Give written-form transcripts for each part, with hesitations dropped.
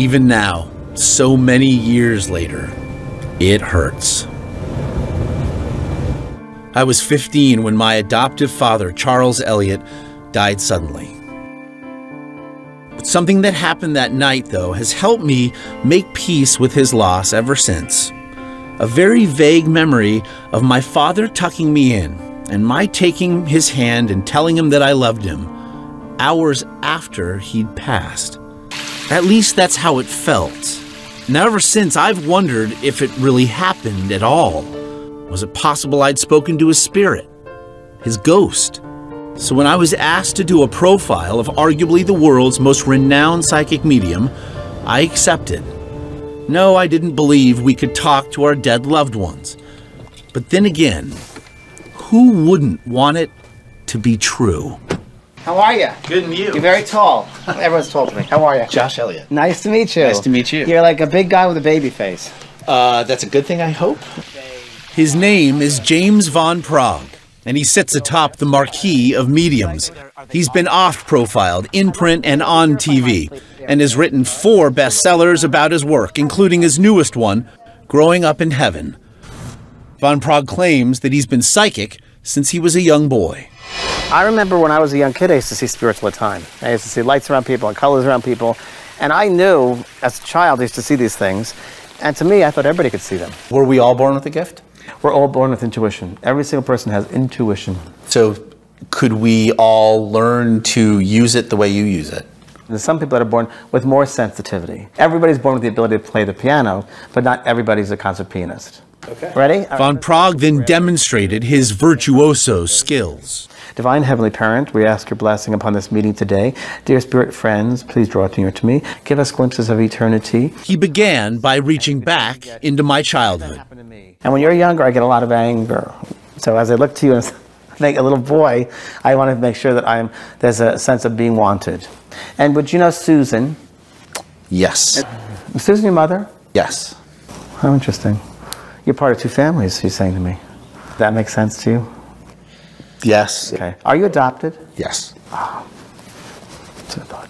even now, so many years later, it hurts. I was 15 when my adoptive father, Charles Elliott, died suddenly. But something that happened that night, though, has helped me make peace with his loss ever since. A very vague memory of my father tucking me in and my taking his hand and telling him that I loved him hours after he'd passed. At least that's how it felt. Now, ever since, I've wondered if it really happened at all. Was it possible I'd spoken to his spirit, his ghost? So when I was asked to do a profile of arguably the world's most renowned psychic medium, I accepted. No, I didn't believe we could talk to our dead loved ones. But then again, who wouldn't want it to be true? How are you? Good, and you? You're very tall. Everyone's tall to me. How are you? Josh Elliott. Nice to meet you. Nice to meet you. You're like a big guy with a baby face. That's a good thing, I hope. His name is James Von Prague, and he sits atop the marquee of mediums. He's been oft-profiled in print and on TV, and has written 4 bestsellers about his work, including his newest one, Growing Up in Heaven. Von Prague claims that he's been psychic since he was a young boy. I remember when I was a young kid, I used to see spirits all the time. I used to see lights around people and colors around people, and I knew, as a child, I used to see these things, and to me, I thought everybody could see them. Were we all born with a gift? We're all born with intuition. Every single person has intuition. So could we all learn to use it the way you use it? There's some people that are born with more sensitivity. Everybody's born with the ability to play the piano, but not everybody's a concert pianist. Okay. Ready? Von Prague then demonstrated his virtuoso skills. Divine Heavenly Parent, we ask your blessing upon this meeting today. Dear spirit friends, please draw it near to me. Give us glimpses of eternity. He began by reaching back into my childhood. And when you're younger, I get a lot of anger. So as I look to you as a little boy, I want to make sure that there's a sense of being wanted. And would you know Susan? Yes. Is Susan your mother? Yes. How interesting. You're part of 2 families, she's saying to me. That makes sense to you? Yes. Okay. Are you adopted? Yes. Oh. That's what I thought.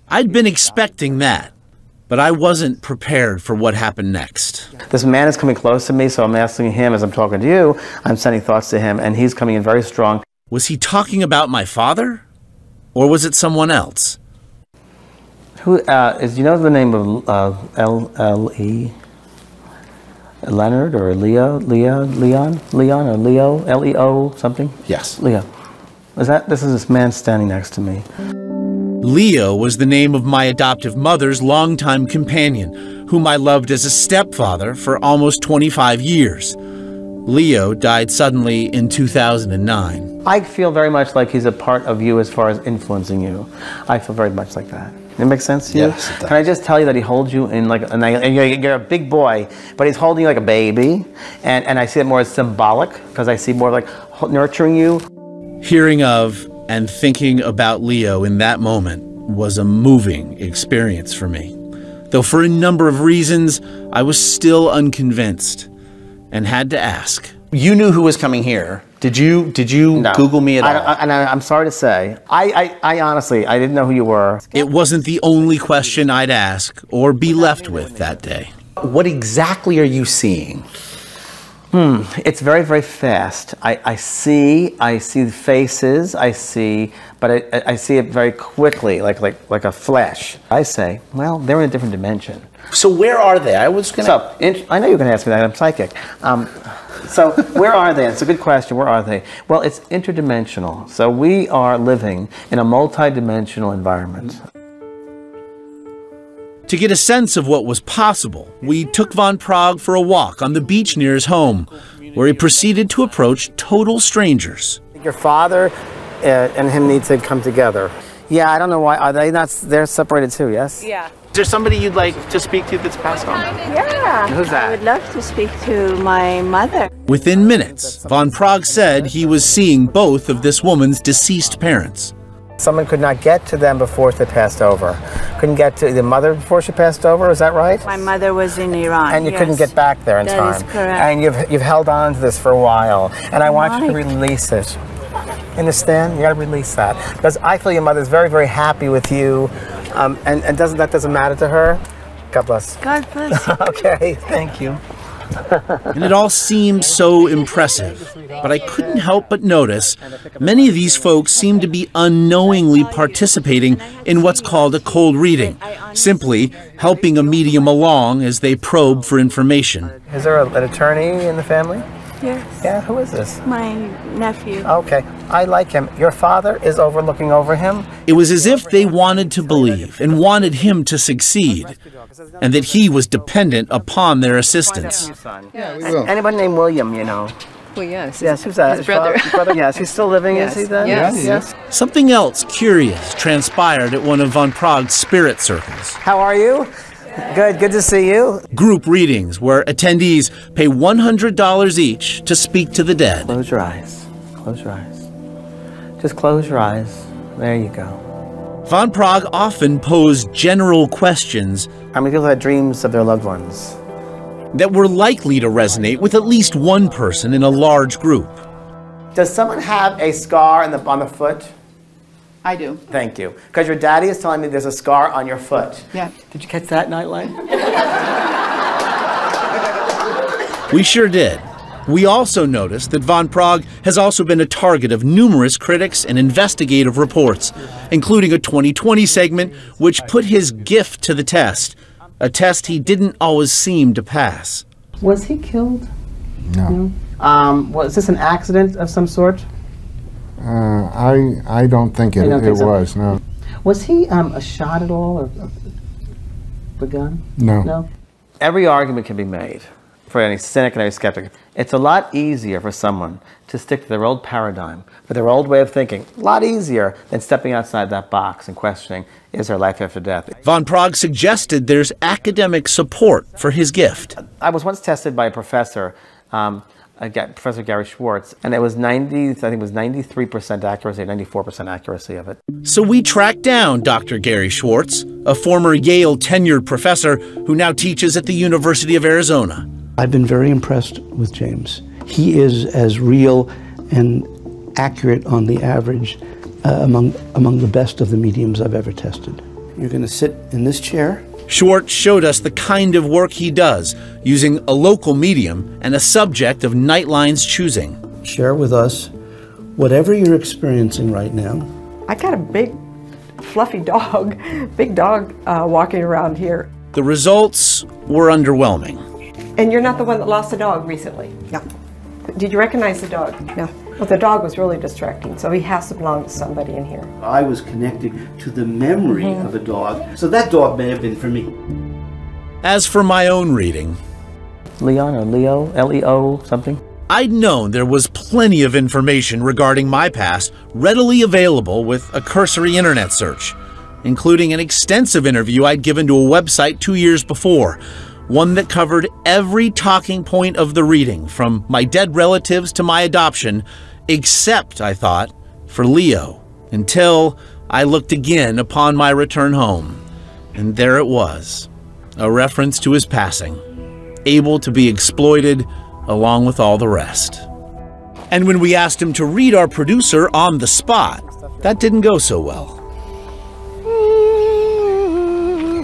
I'd been expecting that, but I wasn't prepared for what happened next. This man is coming close to me, so I'm asking him as I'm talking to you, I'm sending thoughts to him, and he's coming in very strong. Was he talking about my father? Or was it someone else? Who is, you know the name of L.E.? Leonard or Leon, or Leo, L-E-O something? Yes. Leo. This is this man standing next to me. Leo was the name of my adoptive mother's longtime companion, whom I loved as a stepfather for almost 25 years. Leo died suddenly in 2009. I feel very much like he's a part of you as far as influencing you. I feel very much like that. It makes sense to you? Yes, it does. Can I just tell you that he holds you in like, and you're a big boy, but he's holding you like a baby, and I see it more as symbolic, because I see more like nurturing you. Hearing of and thinking about Leo in that moment was a moving experience for me. Though for a number of reasons, I was still unconvinced and had to ask. You knew who was coming here. Did you No. Google me at all? I'm sorry to say, I honestly, I didn't know who you were. It wasn't the only question I'd ask or be left with that day. What exactly are you seeing? It's very, very fast. I see the faces, but I see it very quickly, like a flash. I say, well, they're in a different dimension. So where are they? I was gonna... So, I know you're gonna ask me that, I'm psychic. So where are they? It's a good question, where are they? Well, it's interdimensional. So we are living in a multi-dimensional environment. To get a sense of what was possible, we took Von Prague for a walk on the beach near his home, where he proceeded to approach total strangers. Your father and him need to come together. Yeah, I don't know why. Are they not? They're separated too, yes? Yeah. Is there somebody you'd like to speak to that's passed on? Yeah. Who's that? I would love to speak to my mother. Within minutes, Von Prague said he was seeing both of this woman's deceased parents. Someone could not get to them before they passed over. Couldn't get to the mother before she passed over, is that right? My mother was in Iran. And you couldn't get back there in time. That is correct. And you've held on to this for a while. And I want you to release it. Understand? You gotta release that. Because I feel your mother's very, very happy with you. And that doesn't matter to her? God bless. God bless you. Okay, thank you. And it all seemed so impressive. But I couldn't help but notice many of these folks seem to be unknowingly participating in what's called a cold reading, simply helping a medium along as they probe for information. Is there an attorney in the family? Yes. Yeah, who is this? My nephew. Okay, I like him. Your father is looking over him? It was as if they wanted to believe and wanted him to succeed, and that he was dependent upon their assistance. Yeah, we will. Anybody named William, you know? Well, yes. Yes, who's that? His brother. Brother? Yes, he's still living, Yes. is he then? Yes. Yes. Something else curious transpired at one of von Prague's spirit circles. How are you? Good to see you. Group readings where attendees pay $100 each to speak to the dead. Close your eyes. Close your eyes. Just close your eyes. There you go. Von Prague often posed general questions How many people had dreams of their loved ones? that were likely to resonate with at least one person in a large group. Does someone have a scar on the foot? I do. Thank you. Because your daddy is telling me there's a scar on your foot. Yeah. Did you catch that, Nightlight? We sure did. We also noticed that von Prague has also been a target of numerous critics and investigative reports, including a 2020 segment which put his gift to the test, a test he didn't always seem to pass. Was he killed? No. Was this an accident of some sort? I don't think it was, no. Was he shot at all or the gun? No. No? Every argument can be made for any cynic and any skeptic. It's a lot easier for someone to stick to their old paradigm, for their old way of thinking. A lot easier than stepping outside that box and questioning, is there life after death? Von Prague suggested there's academic support for his gift. I was once tested by a professor, Professor Gary Schwartz, and it was 93% accuracy, 94% accuracy of it. So we tracked down Dr. Gary Schwartz, a former Yale tenured professor who now teaches at the University of Arizona. I've been very impressed with James. He is as real and accurate on the average among the best of the mediums I've ever tested. You're going to sit in this chair. Schwartz showed us the kind of work he does, using a local medium and a subject of Nightline's choosing. Share with us whatever you're experiencing right now. I got a big, fluffy dog, walking around here. The results were underwhelming. And you're not the one that lost the dog recently? No. Did you recognize the dog? No. Well, the dog was really distracting, so he has to belong to somebody in here. I was connected to the memory of a dog, so that dog may have been for me. As for my own reading, Leon or Leo, L-E-O something? I'd known there was plenty of information regarding my past readily available with a cursory internet search, including an extensive interview I'd given to a website 2 years before, one that covered every talking point of the reading, from my dead relatives to my adoption, except, I thought, for Leo, until I looked again upon my return home, and there it was, a reference to his passing, able to be exploited along with all the rest. And when we asked him to read our producer on the spot, that didn't go so well.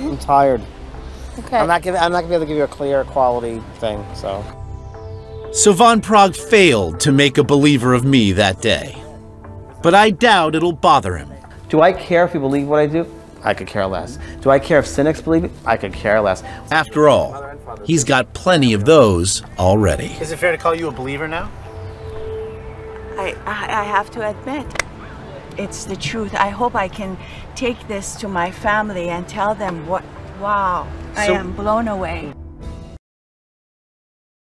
I'm tired. Okay. I'm not gonna be able to give you a clear quality thing, so. So von Prague failed to make a believer of me that day. But I doubt it'll bother him. Do I care if you believe what I do? I could care less. Do I care if cynics believe it? I could care less. After all, he's got plenty of those already. Is it fair to call you a believer now? I have to admit, it's the truth. I hope I can take this to my family and tell them wow, I am blown away.